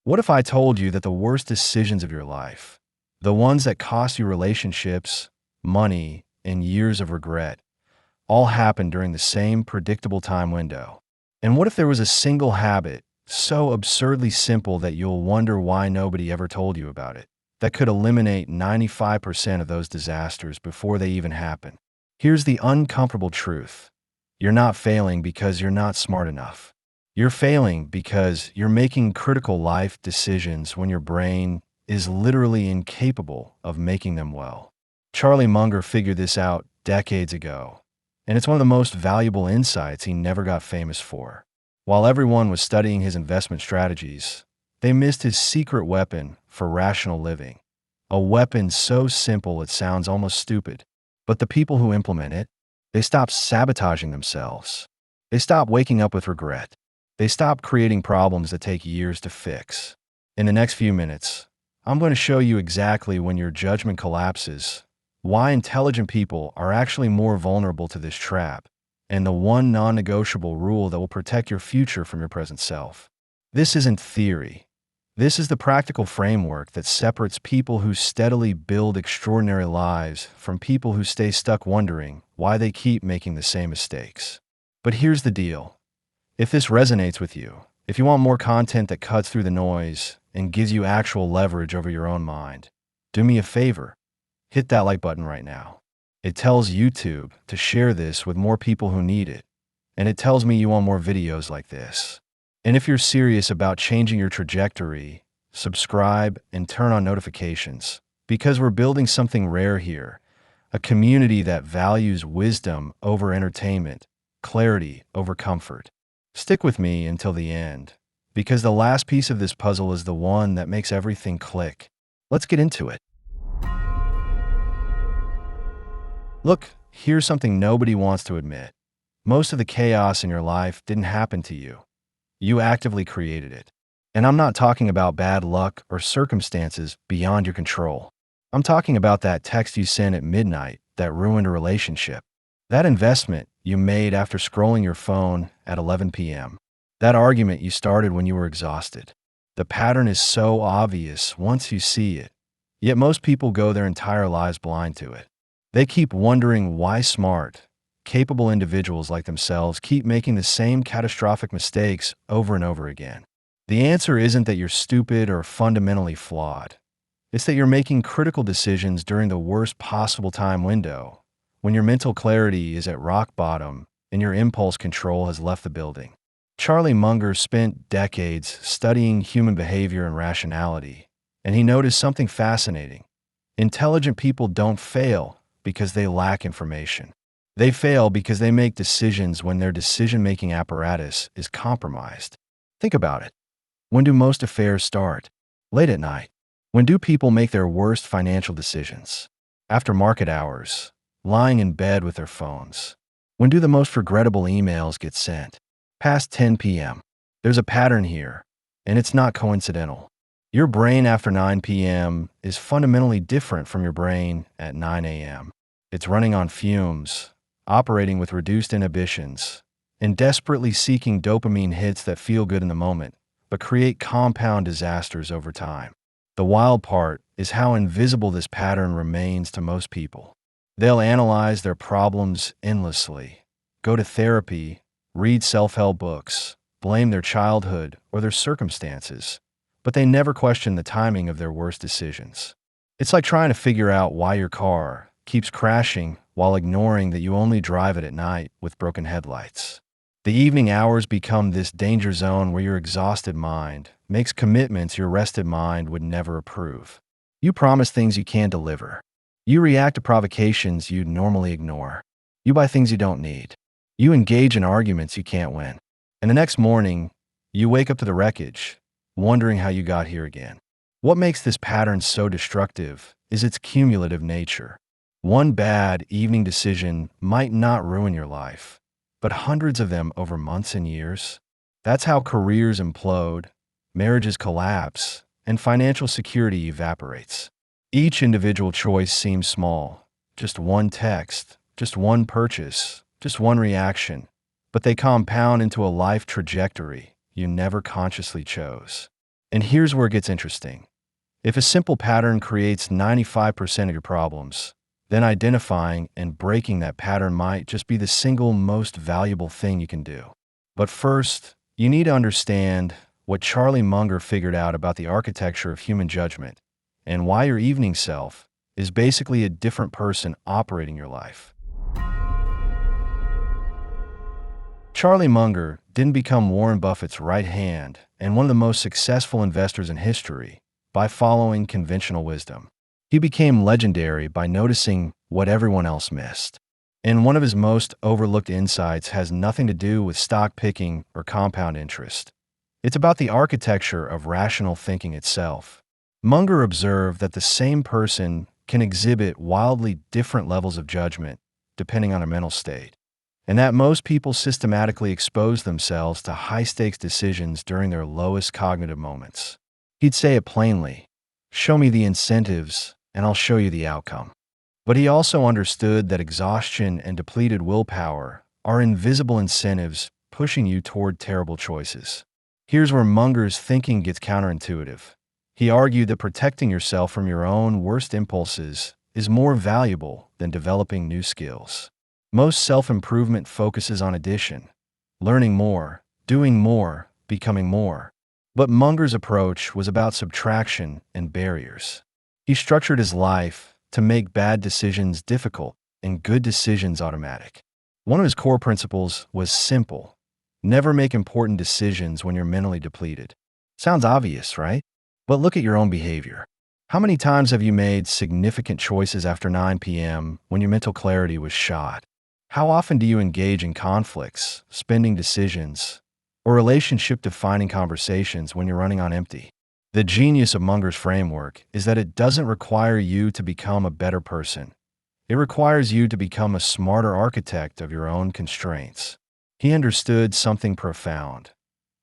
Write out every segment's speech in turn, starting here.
What if I told you that the worst decisions of your life, the ones that cost you relationships, money, and years of regret, all happen during the same predictable time window? And what if there was a single habit, so absurdly simple that you'll wonder why nobody ever told you about it, that could eliminate 95% of those disasters before they even happen? Here's the uncomfortable truth. You're not failing because you're not smart enough. You're failing because you're making critical life decisions when your brain is literally incapable of making them well. Charlie Munger figured this out decades ago, and it's one of the most valuable insights he never got famous for. While everyone was studying his investment strategies, they missed his secret weapon for rational living. A weapon so simple it sounds almost stupid. But the people who implement it, they stop sabotaging themselves. They stop waking up with regret. They stop creating problems that take years to fix. In the next few minutes, I'm going to show you exactly when your judgment collapses, why intelligent people are actually more vulnerable to this trap, and the one non-negotiable rule that will protect your future from your present self. This isn't theory. This is the practical framework that separates people who steadily build extraordinary lives from people who stay stuck wondering why they keep making the same mistakes. But here's the deal. If this resonates with you, if you want more content that cuts through the noise and gives you actual leverage over your own mind, do me a favor. Hit that like button right now. It tells YouTube to share this with more people who need it, and it tells me you want more videos like this. And if you're serious about changing your trajectory, subscribe and turn on notifications, because we're building something rare here, a community that values wisdom over entertainment, clarity over comfort. Stick with me until the end, because the last piece of this puzzle is the one that makes everything click. Let's get into it. Look, here's something nobody wants to admit. Most of the chaos in your life didn't happen to you. You actively created it. And I'm not talking about bad luck or circumstances beyond your control. I'm talking about that text you sent at midnight that ruined a relationship. That investment you made after scrolling your phone at 11 p.m. That argument you started when you were exhausted. The pattern is so obvious once you see it, yet most people go their entire lives blind to it. They keep wondering why smart, capable individuals like themselves keep making the same catastrophic mistakes over and over again. The answer isn't that you're stupid or fundamentally flawed. It's that you're making critical decisions during the worst possible time window, when your mental clarity is at rock bottom and your impulse control has left the building. Charlie Munger spent decades studying human behavior and rationality, and he noticed something fascinating. Intelligent people don't fail because they lack information. They fail because they make decisions when their decision-making apparatus is compromised. Think about it. When do most affairs start? Late at night. When do people make their worst financial decisions? After market hours, lying in bed with their phones. When do the most regrettable emails get sent? Past 10 p.m. There's a pattern here, and it's not coincidental. Your brain after 9 p.m. is fundamentally different from your brain at 9 a.m. It's running on fumes, operating with reduced inhibitions, and desperately seeking dopamine hits that feel good in the moment, but create compound disasters over time. The wild part is how invisible this pattern remains to most people. They'll analyze their problems endlessly, go to therapy, read self-help books, blame their childhood or their circumstances, but they never question the timing of their worst decisions. It's like trying to figure out why your car keeps crashing while ignoring that you only drive it at night with broken headlights. The evening hours become this danger zone where your exhausted mind makes commitments your rested mind would never approve. You promise things you can't deliver. You react to provocations you'd normally ignore. You buy things you don't need. You engage in arguments you can't win. And the next morning, you wake up to the wreckage, wondering how you got here again. What makes this pattern so destructive is its cumulative nature. One bad evening decision might not ruin your life, but hundreds of them over months and years. That's how careers implode, marriages collapse, and financial security evaporates. Each individual choice seems small, just one text, just one purchase, just one reaction, but they compound into a life trajectory you never consciously chose. And here's where it gets interesting. If a simple pattern creates 95% of your problems, then identifying and breaking that pattern might just be the single most valuable thing you can do. But first, you need to understand what Charlie Munger figured out about the architecture of human judgment and why your evening self is basically a different person operating your life. Charlie Munger didn't become Warren Buffett's right hand and one of the most successful investors in history by following conventional wisdom. He became legendary by noticing what everyone else missed. And one of his most overlooked insights has nothing to do with stock picking or compound interest. It's about the architecture of rational thinking itself. Munger observed that the same person can exhibit wildly different levels of judgment depending on their mental state, and that most people systematically expose themselves to high-stakes decisions during their lowest cognitive moments. He'd say it plainly, "Show me the incentives, and I'll show you the outcome." But he also understood that exhaustion and depleted willpower are invisible incentives pushing you toward terrible choices. Here's where Munger's thinking gets counterintuitive. He argued that protecting yourself from your own worst impulses is more valuable than developing new skills. Most self-improvement focuses on addition, learning more, doing more, becoming more. But Munger's approach was about subtraction and barriers. He structured his life to make bad decisions difficult and good decisions automatic. One of his core principles was simple: never make important decisions when you're mentally depleted. Sounds obvious, right? But look at your own behavior. How many times have you made significant choices after 9 p.m. when your mental clarity was shot? How often do you engage in conflicts, spending decisions, or relationship-defining conversations when you're running on empty? The genius of Munger's framework is that it doesn't require you to become a better person. It requires you to become a smarter architect of your own constraints. He understood something profound.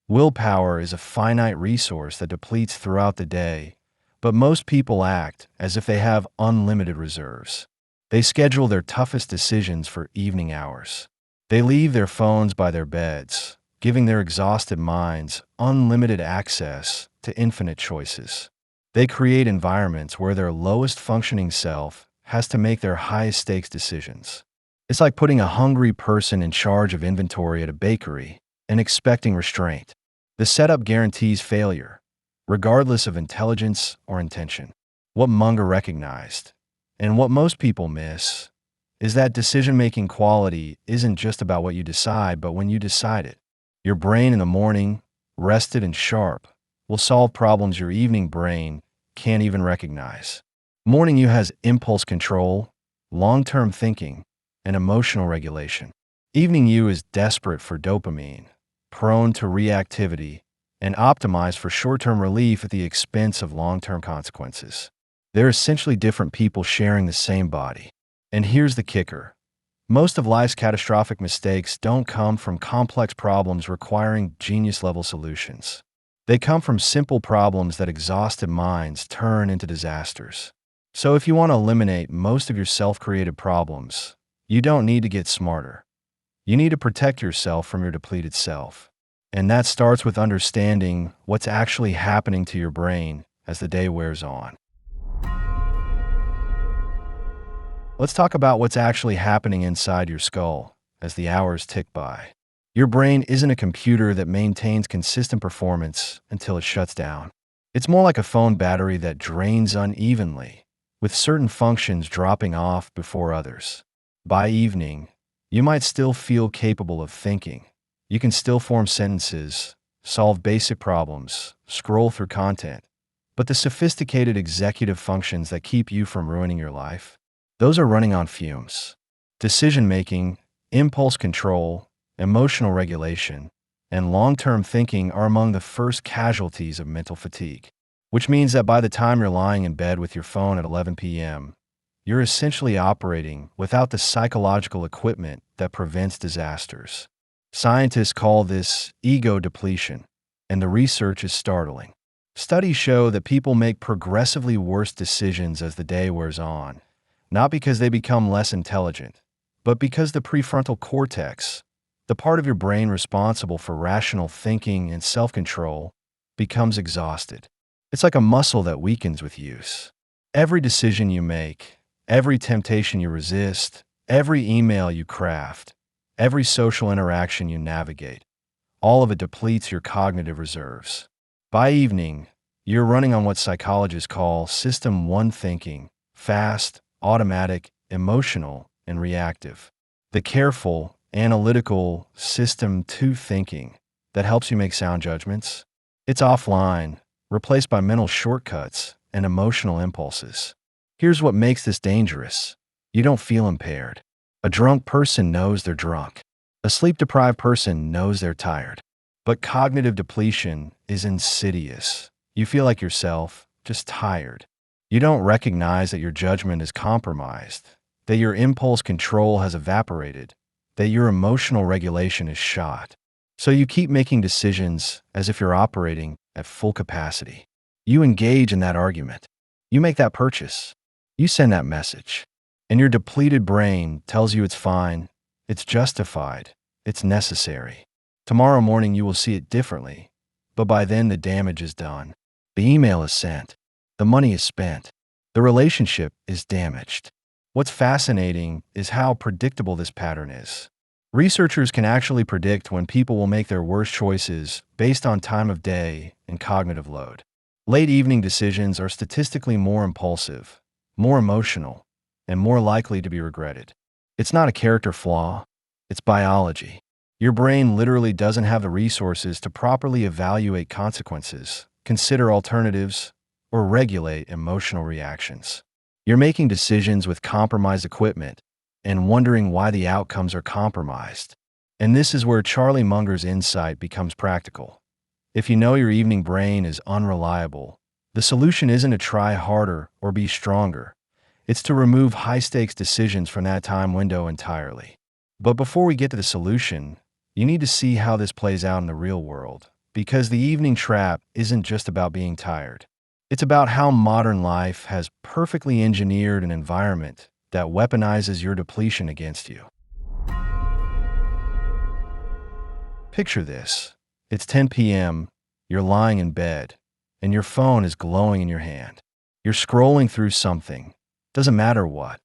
Willpower is a finite resource that depletes throughout the day, but most people act as if they have unlimited reserves. They schedule their toughest decisions for evening hours. They leave their phones by their beds, giving their exhausted minds unlimited access to infinite choices. They create environments where their lowest functioning self has to make their highest stakes decisions. It's like putting a hungry person in charge of inventory at a bakery and expecting restraint. The setup guarantees failure, regardless of intelligence or intention. What Munger recognized, and what most people miss, is that decision-making quality isn't just about what you decide, but when you decide it. Your brain in the morning, rested and sharp, will solve problems your evening brain can't even recognize. Morning you has impulse control, long-term thinking, and emotional regulation. Evening you is desperate for dopamine, prone to reactivity, and optimized for short-term relief at the expense of long-term consequences. They're essentially different people sharing the same body. And here's the kicker. Most of life's catastrophic mistakes don't come from complex problems requiring genius-level solutions. They come from simple problems that exhausted minds turn into disasters. So if you want to eliminate most of your self-created problems, you don't need to get smarter. You need to protect yourself from your depleted self. And that starts with understanding what's actually happening to your brain as the day wears on. Let's talk about what's actually happening inside your skull as the hours tick by. Your brain isn't a computer that maintains consistent performance until it shuts down. It's more like a phone battery that drains unevenly, with certain functions dropping off before others. By evening, you might still feel capable of thinking. You can still form sentences, solve basic problems, scroll through content. But the sophisticated executive functions that keep you from ruining your life, those are running on fumes. Decision-making, impulse control, emotional regulation, and long-term thinking are among the first casualties of mental fatigue, which means that by the time you're lying in bed with your phone at 11 p.m., you're essentially operating without the psychological equipment that prevents disasters. Scientists call this ego depletion, and the research is startling. Studies show that people make progressively worse decisions as the day wears on, not because they become less intelligent, but because the prefrontal cortex, the part of your brain responsible for rational thinking and self-control, becomes exhausted. It's like a muscle that weakens with use. Every decision you make, every temptation you resist, every email you craft, every social interaction you navigate, all of it depletes your cognitive reserves. By evening, you're running on what psychologists call System 1 thinking: fast, automatic, emotional, and reactive. The careful, analytical System 2 thinking that helps you make sound judgments, it's offline, replaced by mental shortcuts and emotional impulses. Here's what makes this dangerous. You don't feel impaired. A drunk person knows they're drunk. A sleep-deprived person knows they're tired. But cognitive depletion is insidious. You feel like yourself, just tired. You don't recognize that your judgment is compromised, that your impulse control has evaporated, that your emotional regulation is shot. So you keep making decisions as if you're operating at full capacity. You engage in that argument. You make that purchase. You send that message. And your depleted brain tells you it's fine, it's justified, it's necessary. Tomorrow morning you will see it differently, but by then the damage is done. The email is sent. The money is spent. The relationship is damaged. What's fascinating is how predictable this pattern is. Researchers can actually predict when people will make their worst choices based on time of day and cognitive load. Late evening decisions are statistically more impulsive, more emotional, and more likely to be regretted. It's not a character flaw, it's biology. Your brain literally doesn't have the resources to properly evaluate consequences, consider alternatives, or regulate emotional reactions. You're making decisions with compromised equipment and wondering why the outcomes are compromised. And this is where Charlie Munger's insight becomes practical. If you know your evening brain is unreliable, the solution isn't to try harder or be stronger. It's to remove high-stakes decisions from that time window entirely. But before we get to the solution, you need to see how this plays out in the real world, because the evening trap isn't just about being tired. It's about how modern life has perfectly engineered an environment that weaponizes your depletion against you. Picture this. It's 10 p.m., you're lying in bed, and your phone is glowing in your hand. You're scrolling through something, doesn't matter what,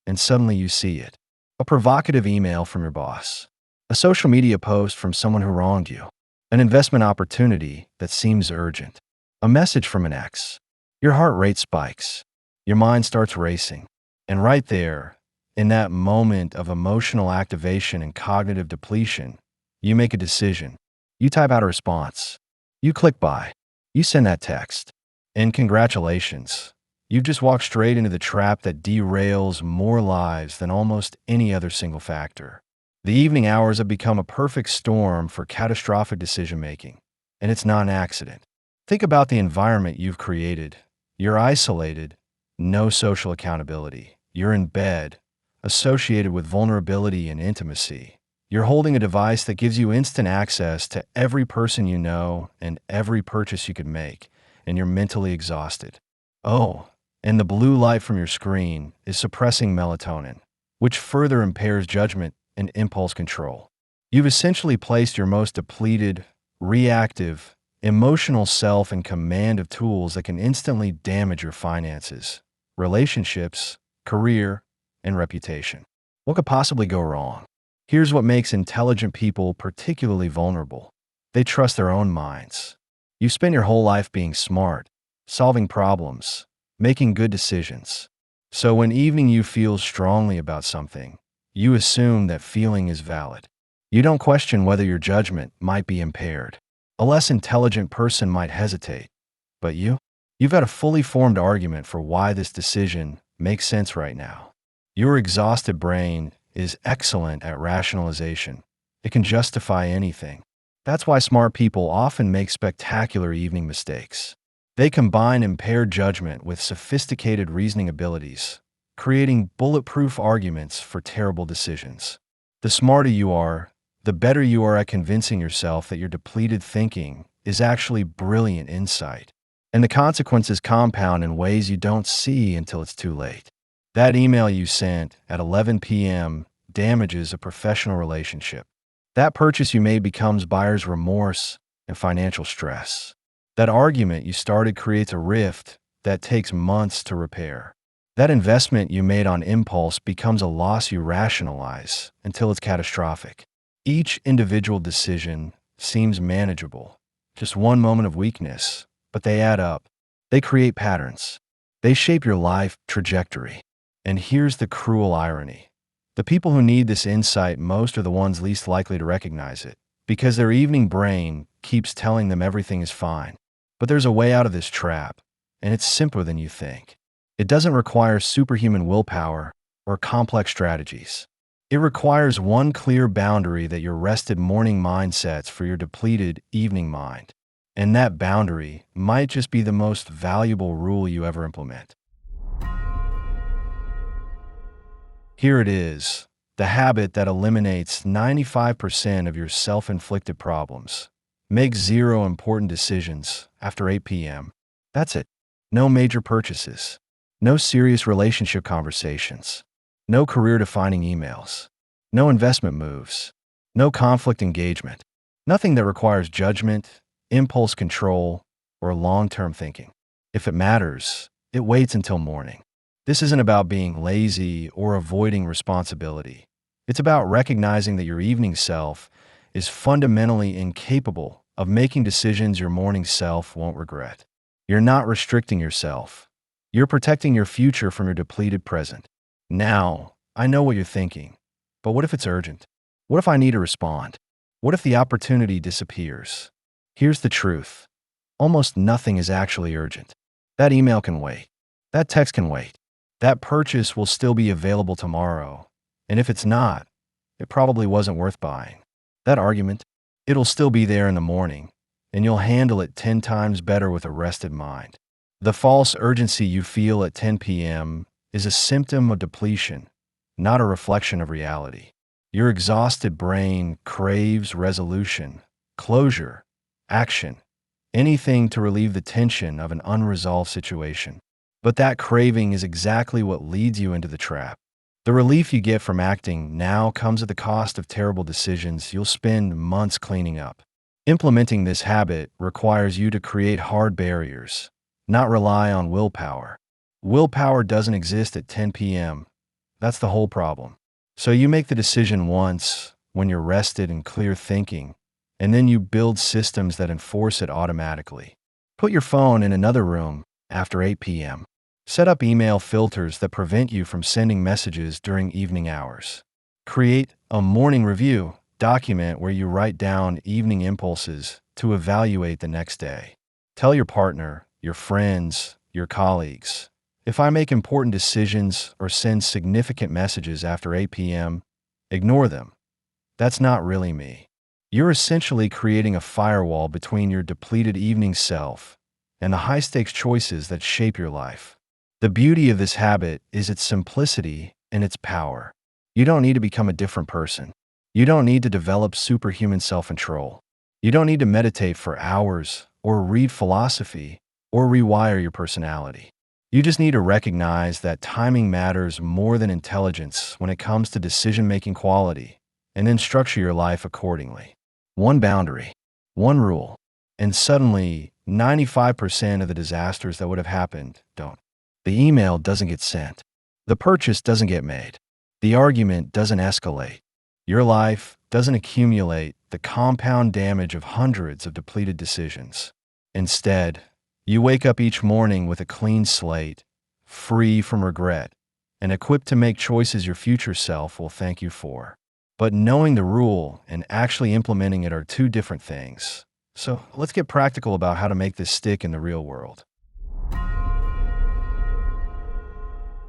and suddenly you see it. A provocative email from your boss, a social media post from someone who wronged you, an investment opportunity that seems urgent, a message from an ex. Your heart rate spikes, your mind starts racing, and right there, in that moment of emotional activation and cognitive depletion, you make a decision. You type out a response. You click buy. You send that text. And congratulations, you've just walked straight into the trap that derails more lives than almost any other single factor. The evening hours have become a perfect storm for catastrophic decision-making, and it's not an accident. Think about the environment you've created. You're isolated, no social accountability. You're in bed, associated with vulnerability and intimacy. You're holding a device that gives you instant access to every person you know and every purchase you could make, and you're mentally exhausted. Oh, and the blue light from your screen is suppressing melatonin, which further impairs judgment and impulse control. You've essentially placed your most depleted, reactive, emotional self in command of tools that can instantly damage your finances, relationships, career, and reputation. What could possibly go wrong? Here's what makes intelligent people particularly vulnerable. They trust their own minds. You spend your whole life being smart, solving problems, making good decisions. So when evening you feel strongly about something, you assume that feeling is valid. You don't question whether your judgment might be impaired. A less intelligent person might hesitate, but you've got a fully formed argument for why this decision makes sense right now. Your exhausted brain is excellent at rationalization. It can justify anything. That's why smart people often make spectacular evening mistakes. They combine impaired judgment with sophisticated reasoning abilities, creating bulletproof arguments for terrible decisions. The smarter you are, the better you are at convincing yourself that your depleted thinking is actually brilliant insight. And the consequences compound in ways you don't see until it's too late. That email you sent at 11 p.m. damages a professional relationship. That purchase you made becomes buyer's remorse and financial stress. That argument you started creates a rift that takes months to repair. That investment you made on impulse becomes a loss you rationalize until it's catastrophic. Each individual decision seems manageable, just one moment of weakness, but they add up. They create patterns. They shape your life trajectory. And here's the cruel irony. The people who need this insight most are the ones least likely to recognize it, because their evening brain keeps telling them everything is fine. But there's a way out of this trap, and it's simpler than you think. It doesn't require superhuman willpower or complex strategies. It requires one clear boundary that your rested morning mind sets for your depleted evening mind. And that boundary might just be the most valuable rule you ever implement. Here it is, the habit that eliminates 95% of your self-inflicted problems. Make 0 important decisions after 8 p.m. That's it. No major purchases. No serious relationship conversations. No career-defining emails. No investment moves. No conflict engagement. Nothing that requires judgment, impulse control, or long-term thinking. If it matters, it waits until morning. This isn't about being lazy or avoiding responsibility. It's about recognizing that your evening self is fundamentally incapable of making decisions your morning self won't regret. You're not restricting yourself. You're protecting your future from your depleted present. Now, I know what you're thinking, but what if it's urgent? What if I need to respond? What if the opportunity disappears? Here's the truth. Almost nothing is actually urgent. That email can wait. That text can wait. That purchase will still be available tomorrow. And if it's not, it probably wasn't worth buying. That argument, it'll still be there in the morning, and you'll handle it 10 times better with a rested mind. The false urgency you feel at 10 p.m. is a symptom of depletion, not a reflection of reality. Your exhausted brain craves resolution, closure, action, anything to relieve the tension of an unresolved situation. But that craving is exactly what leads you into the trap. The relief you get from acting now comes at the cost of terrible decisions you'll spend months cleaning up. Implementing this habit requires you to create hard barriers, not rely on willpower. Willpower doesn't exist at 10 p.m. That's the whole problem. So you make the decision once, when you're rested and clear thinking, and then you build systems that enforce it automatically. Put your phone in another room after 8 p.m. Set up email filters that prevent you from sending messages during evening hours. Create a morning review document where you write down evening impulses to evaluate the next day. Tell your partner, your friends, your colleagues, if I make important decisions or send significant messages after 8 p.m., ignore them. That's not really me. You're essentially creating a firewall between your depleted evening self and the high-stakes choices that shape your life. The beauty of this habit is its simplicity and its power. You don't need to become a different person. You don't need to develop superhuman self-control. You don't need to meditate for hours or read philosophy or rewire your personality. You just need to recognize that timing matters more than intelligence when it comes to decision-making quality, and then structure your life accordingly. One boundary, one rule, and suddenly 95% of the disasters that would have happened don't. The email doesn't get sent. The purchase doesn't get made. The argument doesn't escalate. Your life doesn't accumulate the compound damage of hundreds of depleted decisions. Instead, you wake up each morning with a clean slate, free from regret, and equipped to make choices your future self will thank you for. But knowing the rule and actually implementing it are two different things. So let's get practical about how to make this stick in the real world.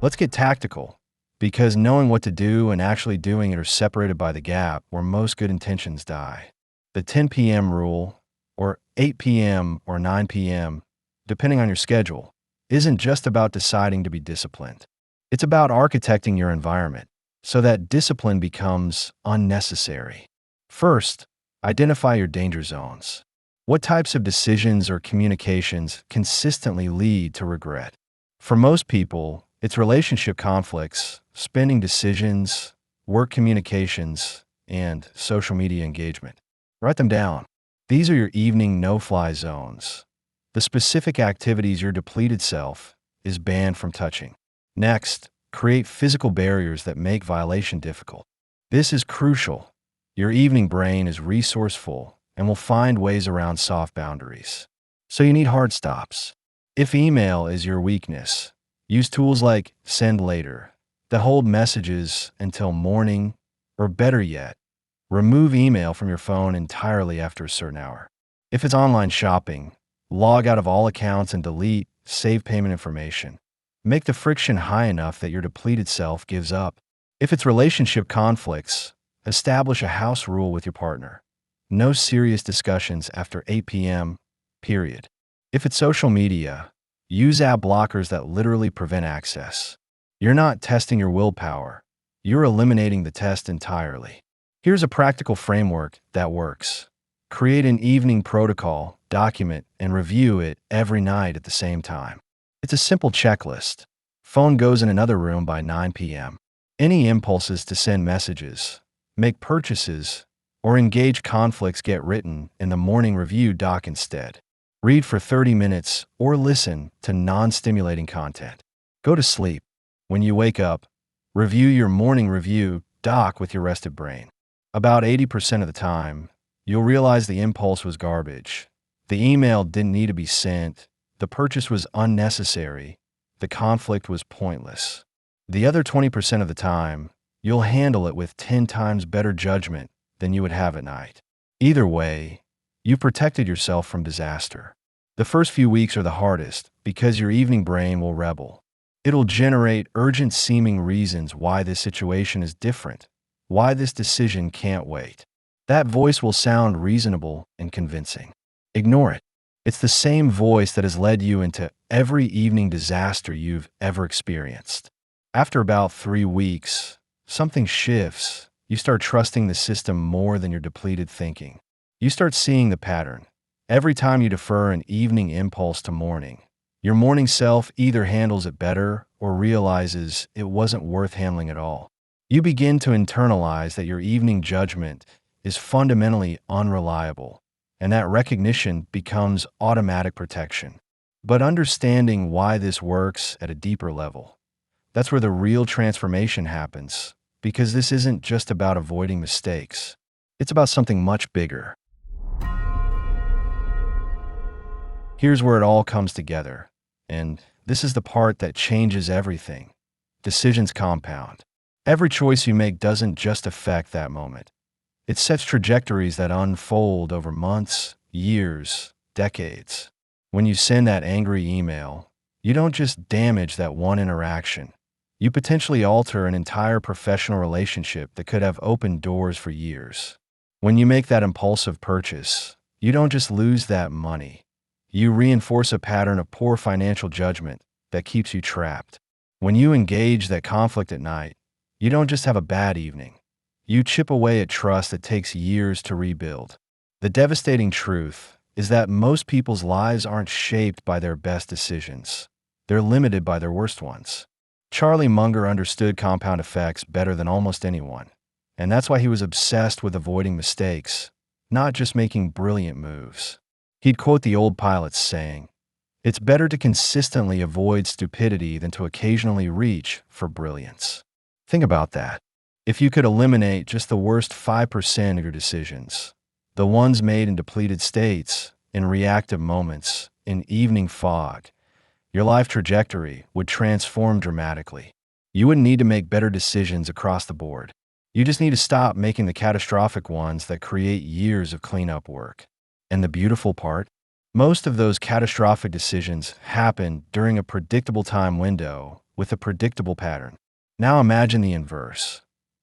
Let's get tactical, because knowing what to do and actually doing it are separated by the gap where most good intentions die. The 10 p.m. rule, or 8 p.m. or 9 p.m., depending on your schedule, isn't just about deciding to be disciplined. It's about architecting your environment so that discipline becomes unnecessary. First, identify your danger zones. What types of decisions or communications consistently lead to regret? For most people, it's relationship conflicts, spending decisions, work communications, and social media engagement. Write them down. These are your evening no-fly zones. the specific activities your depleted self is banned from touching. Next, create physical barriers that make violation difficult. This is crucial. Your evening brain is resourceful and will find ways around soft boundaries. So you need hard stops. If email is your weakness, use tools like Send Later that hold messages until morning, or better yet, remove email from your phone entirely after a certain hour. If it's online shopping, log out of all accounts and delete saved payment information. Make the friction high enough that your depleted self gives up. If it's relationship conflicts, establish a house rule with your partner. No serious discussions after 8 p.m., period. If it's social media, use app blockers that literally prevent access. You're not testing your willpower. You're eliminating the test entirely. Here's a practical framework that works. Create an evening protocol, document, and review it every night at the same time. It's a simple checklist. Phone goes in another room by 9 p.m. Any impulses to send messages, make purchases, or engage conflicts get written in the morning review doc instead. Read for 30 minutes or listen to non-stimulating content. Go to sleep. When you wake up, review your morning review doc with your rested brain. About 80% of the time, you'll realize the impulse was garbage. The email didn't need to be sent. The purchase was unnecessary. The conflict was pointless. The other 20% of the time, you'll handle it with 10 times better judgment than you would have at night. Either way, you protected yourself from disaster. The first few weeks are the hardest because your evening brain will rebel. It'll generate urgent-seeming reasons why this situation is different, why this decision can't wait. That voice will sound reasonable and convincing. Ignore it. It's the same voice that has led you into every evening disaster you've ever experienced. After about 3 weeks, something shifts. You start trusting the system more than your depleted thinking. You start seeing the pattern. Every time you defer an evening impulse to morning, your morning self either handles it better or realizes it wasn't worth handling at all. You begin to internalize that your evening judgment is fundamentally unreliable, and that recognition becomes automatic protection. But understanding why this works at a deeper level, that's where the real transformation happens, because this isn't just about avoiding mistakes. It's about something much bigger. Here's where it all comes together, and this is the part that changes everything. Decisions compound. Every choice you make doesn't just affect that moment. It sets trajectories that unfold over months, years, decades. When you send that angry email, you don't just damage that one interaction. You potentially alter an entire professional relationship that could have opened doors for years. When you make that impulsive purchase, you don't just lose that money. You reinforce a pattern of poor financial judgment that keeps you trapped. When you engage that conflict at night, you don't just have a bad evening. You chip away at trust that takes years to rebuild. The devastating truth is that most people's lives aren't shaped by their best decisions. They're limited by their worst ones. Charlie Munger understood compound effects better than almost anyone, and that's why he was obsessed with avoiding mistakes, not just making brilliant moves. He'd quote the old pilots saying, "It's better to consistently avoid stupidity than to occasionally reach for brilliance." Think about that. If you could eliminate just the worst 5% of your decisions, the ones made in depleted states, in reactive moments, in evening fog, your life trajectory would transform dramatically. You wouldn't need to make better decisions across the board. You just need to stop making the catastrophic ones that create years of cleanup work. And the beautiful part? Most of those catastrophic decisions happen during a predictable time window with a predictable pattern. Now imagine the inverse.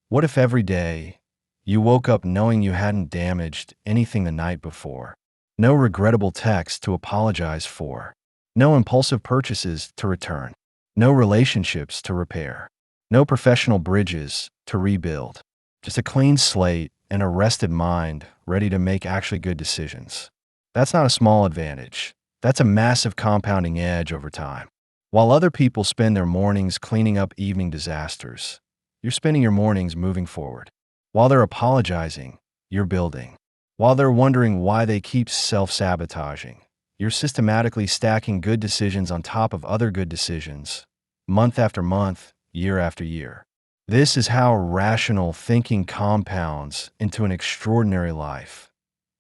What if every day you woke up knowing you hadn't damaged anything the night before? No regrettable text to apologize for. No impulsive purchases to return. No relationships to repair. No professional bridges to rebuild. Just a clean slate and a rested mind ready to make actually good decisions. That's not a small advantage. That's a massive compounding edge over time. While other people spend their mornings cleaning up evening disasters, you're spending your mornings moving forward. While they're apologizing, you're building. While they're wondering why they keep self-sabotaging, You're systematically stacking good decisions on top of other good decisions, month after month, year after year. This is how rational thinking compounds into an extraordinary life,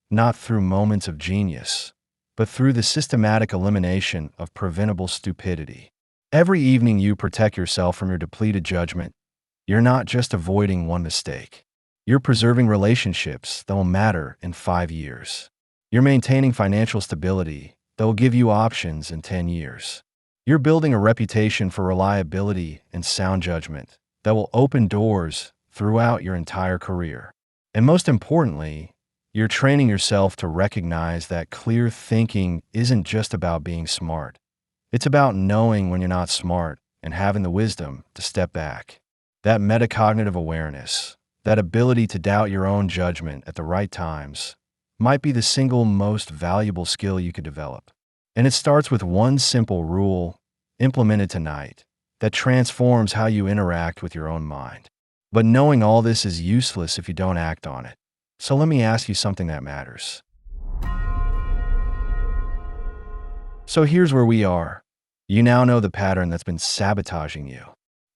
not through moments of genius, but through the systematic elimination of preventable stupidity. Every evening you protect yourself from your depleted judgment. You're not just avoiding one mistake. You're preserving relationships that will matter in 5 years. You're maintaining financial stability that will give you options in 10 years. You're building a reputation for reliability and sound judgment that will open doors throughout your entire career. And most importantly, you're training yourself to recognize that clear thinking isn't just about being smart. It's about knowing when you're not smart and having the wisdom to step back. That metacognitive awareness, that ability to doubt your own judgment at the right times, might be the single most valuable skill you could develop. And it starts with one simple rule, implemented tonight, that transforms how you interact with your own mind. But knowing all this is useless if you don't act on it. So let me ask you something that matters. So here's where we are. You now know the pattern that's been sabotaging you.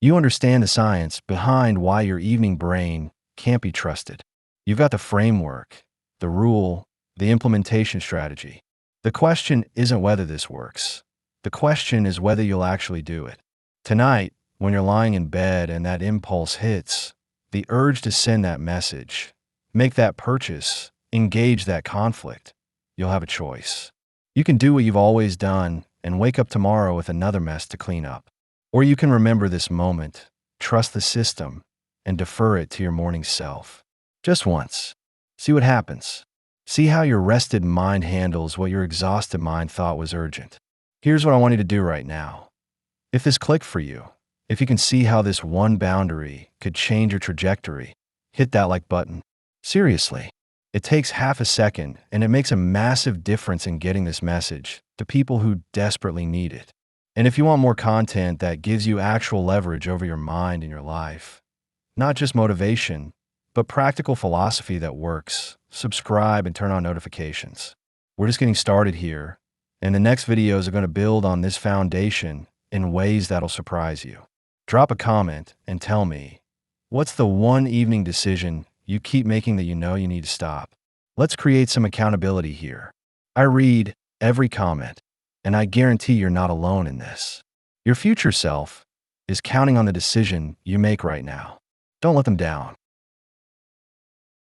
You understand the science behind why your evening brain can't be trusted. You've got the framework, the rule, the implementation strategy. The question isn't whether this works. The question is whether you'll actually do it. Tonight, when you're lying in bed and that impulse hits, the urge to send that message, make that purchase, engage that conflict, you'll have a choice. You can do what you've always done and wake up tomorrow with another mess to clean up. Or you can remember this moment, trust the system, and defer it to your morning self. Just once. See what happens. See how your rested mind handles what your exhausted mind thought was urgent. Here's what I want you to do right now. If this clicked for you, if you can see how this one boundary could change your trajectory, hit that like button. Seriously, it takes half a second and it makes a massive difference in getting this message to people who desperately need it. And if you want more content that gives you actual leverage over your mind and your life, not just motivation, but practical philosophy that works, subscribe and turn on notifications. We're just getting started here, and the next videos are going to build on this foundation in ways that'll surprise you. Drop a comment and tell me, what's the one evening decision you keep making that you know you need to stop? Let's create some accountability here. I read every comment, and I guarantee you're not alone in this. Your future self is counting on the decision you make right now. Don't let them down.